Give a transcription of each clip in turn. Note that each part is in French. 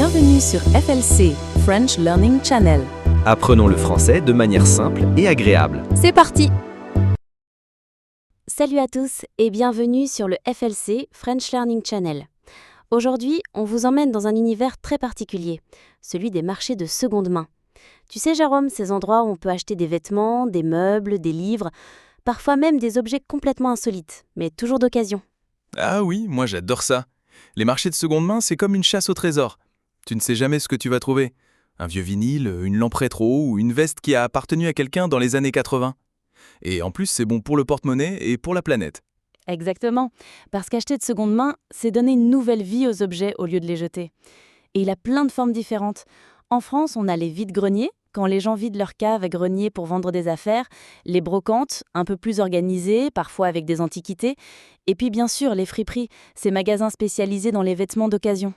Bienvenue sur FLC, French Learning Channel. Apprenons le français de manière simple et agréable. C'est parti! Salut à tous et bienvenue sur le FLC, French Learning Channel. Aujourd'hui, on vous emmène dans un univers très particulier, celui des marchés de seconde main. Tu sais, Jérôme, ces endroits où on peut acheter des vêtements, des meubles, des livres, parfois même des objets complètement insolites, mais toujours d'occasion. Ah oui, moi j'adore ça. Les marchés de seconde main, c'est comme une chasse au trésor. Tu ne sais jamais ce que tu vas trouver. Un vieux vinyle, une lampe rétro ou une veste qui a appartenu à quelqu'un dans les années 80. Et en plus, c'est bon pour le porte-monnaie et pour la planète. Exactement, parce qu'acheter de seconde main, c'est donner une nouvelle vie aux objets au lieu de les jeter. Et il a plein de formes différentes. En France, on a les vides-greniers, quand les gens vident leur cave à grenier pour vendre des affaires, les brocantes, un peu plus organisées, parfois avec des antiquités, et puis bien sûr les friperies, ces magasins spécialisés dans les vêtements d'occasion.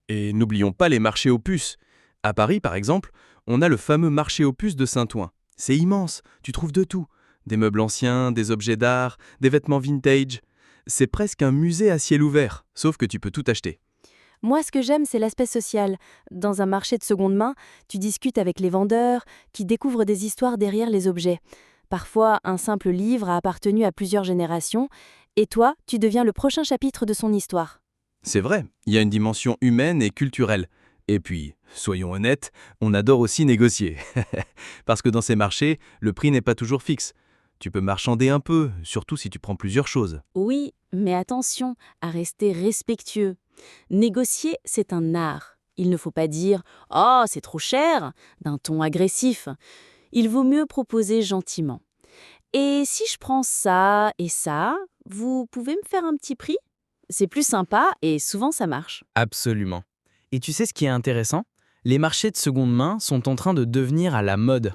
Et n'oublions pas les marchés aux puces. À Paris, par exemple, on a le fameux marché aux puces de Saint-Ouen. C'est immense, tu trouves de tout. Des meubles anciens, des objets d'art, des vêtements vintage. C'est presque un musée à ciel ouvert, sauf que tu peux tout acheter. Moi, ce que j'aime, c'est l'aspect social. Dans un marché de seconde main, tu discutes avec les vendeurs, qui découvrent des histoires derrière les objets. Parfois, un simple livre a appartenu à plusieurs générations, et toi, tu deviens le prochain chapitre de son histoire. C'est vrai, il y a une dimension humaine et culturelle. Et puis, soyons honnêtes, on adore aussi négocier. Parce que dans ces marchés, le prix n'est pas toujours fixe. Tu peux marchander un peu, surtout si tu prends plusieurs choses. Oui, mais attention à rester respectueux. Négocier, c'est un art. Il ne faut pas dire « Oh, c'est trop cher !» d'un ton agressif. Il vaut mieux proposer gentiment. Et si je prends ça et ça, vous pouvez me faire un petit prix ? C'est plus sympa et souvent ça marche. Absolument. Et tu sais ce qui est intéressant ? Les marchés de seconde main sont en train de devenir à la mode.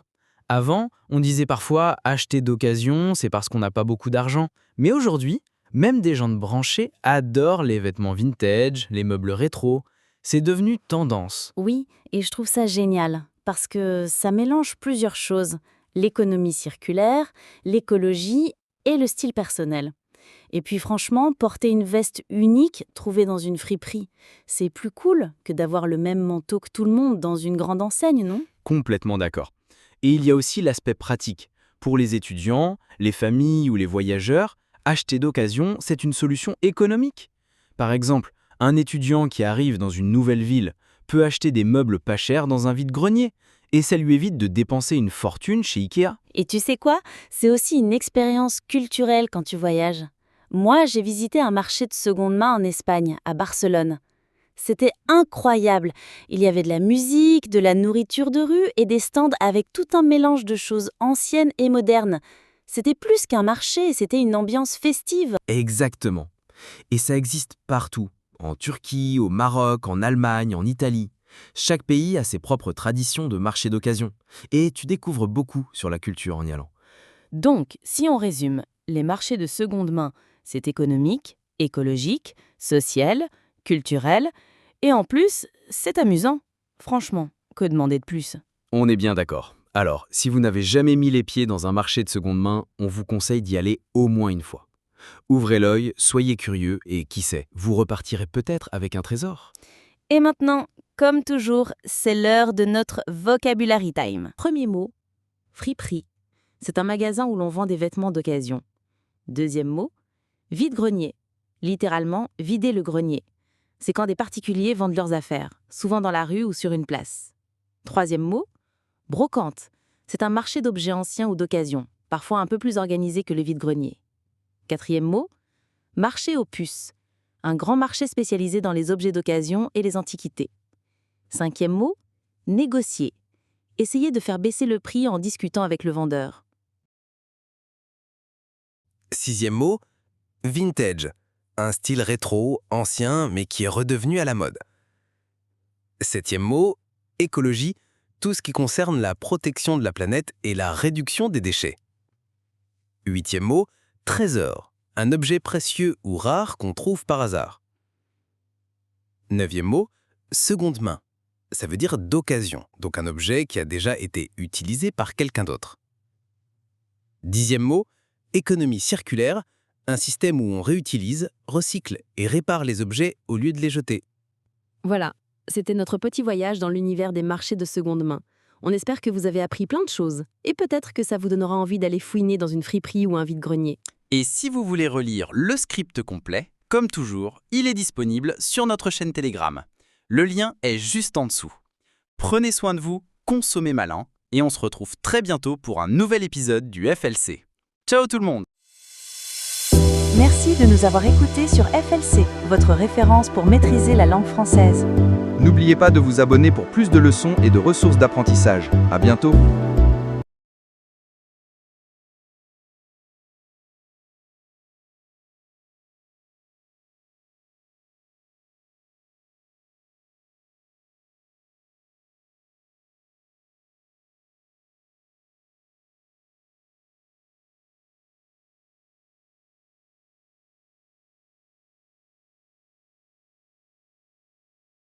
Avant, on disait parfois « acheter d'occasion, c'est parce qu'on n'a pas beaucoup d'argent ». Mais aujourd'hui, même des gens de branchés adorent les vêtements vintage, les meubles rétro. C'est devenu tendance. Oui, et je trouve ça génial, parce que ça mélange plusieurs choses. L'économie circulaire, l'écologie et le style personnel. Et puis franchement, porter une veste unique trouvée dans une friperie, c'est plus cool que d'avoir le même manteau que tout le monde dans une grande enseigne, non ? Complètement d'accord. Et il y a aussi l'aspect pratique. Pour les étudiants, les familles ou les voyageurs, acheter d'occasion, c'est une solution économique. Par exemple, un étudiant qui arrive dans une nouvelle ville peut acheter des meubles pas chers dans un vide-grenier, et ça lui évite de dépenser une fortune chez Ikea. Et tu sais quoi ? C'est aussi une expérience culturelle quand tu voyages. Moi, j'ai visité un marché de seconde main en Espagne, à Barcelone. C'était incroyable. Il y avait de la musique, de la nourriture de rue et des stands avec tout un mélange de choses anciennes et modernes. C'était plus qu'un marché, c'était une ambiance festive. Exactement. Et ça existe partout. En Turquie, au Maroc, en Allemagne, en Italie. Chaque pays a ses propres traditions de marché d'occasion. Et tu découvres beaucoup sur la culture en y allant. Donc, si on résume, les marchés de seconde main, c'est économique, écologique, social, culturel, et en plus, c'est amusant. Franchement, que demander de plus ? On est bien d'accord. Alors, si vous n'avez jamais mis les pieds dans un marché de seconde main, on vous conseille d'y aller au moins une fois. Ouvrez l'œil, soyez curieux et qui sait, vous repartirez peut-être avec un trésor. Et maintenant, comme toujours, c'est l'heure de notre Vocabulary Time. Premier mot, friperie. C'est un magasin où l'on vend des vêtements d'occasion. Deuxième mot, vide-grenier. Littéralement, vider le grenier. C'est quand des particuliers vendent leurs affaires, souvent dans la rue ou sur une place. Troisième mot, brocante. C'est un marché d'objets anciens ou d'occasion, parfois un peu plus organisé que le vide-grenier. Quatrième mot, marché aux puces. Un grand marché spécialisé dans les objets d'occasion et les antiquités. Cinquième mot, négocier. Essayer de faire baisser le prix en discutant avec le vendeur. Sixième mot, vintage. Un style rétro, ancien, mais qui est redevenu à la mode. Septième mot, écologie. Tout ce qui concerne la protection de la planète et la réduction des déchets. Huitième mot, trésor. Un objet précieux ou rare qu'on trouve par hasard. Neuvième mot, seconde main. Ça veut dire d'occasion, donc un objet qui a déjà été utilisé par quelqu'un d'autre. Dixième mot, économie circulaire. Un système où on réutilise, recycle et répare les objets au lieu de les jeter. Voilà, c'était notre petit voyage dans l'univers des marchés de seconde main. On espère que vous avez appris plein de choses. Et peut-être que ça vous donnera envie d'aller fouiner dans une friperie ou un vide-grenier. Et si vous voulez relire le script complet, comme toujours, il est disponible sur notre chaîne Telegram. Le lien est juste en dessous. Prenez soin de vous, consommez malin, et on se retrouve très bientôt pour un nouvel épisode du FLC. Ciao tout le monde! Merci de nous avoir écoutés sur FLC, votre référence pour maîtriser la langue française. N'oubliez pas de vous abonner pour plus de leçons et de ressources d'apprentissage. À bientôt!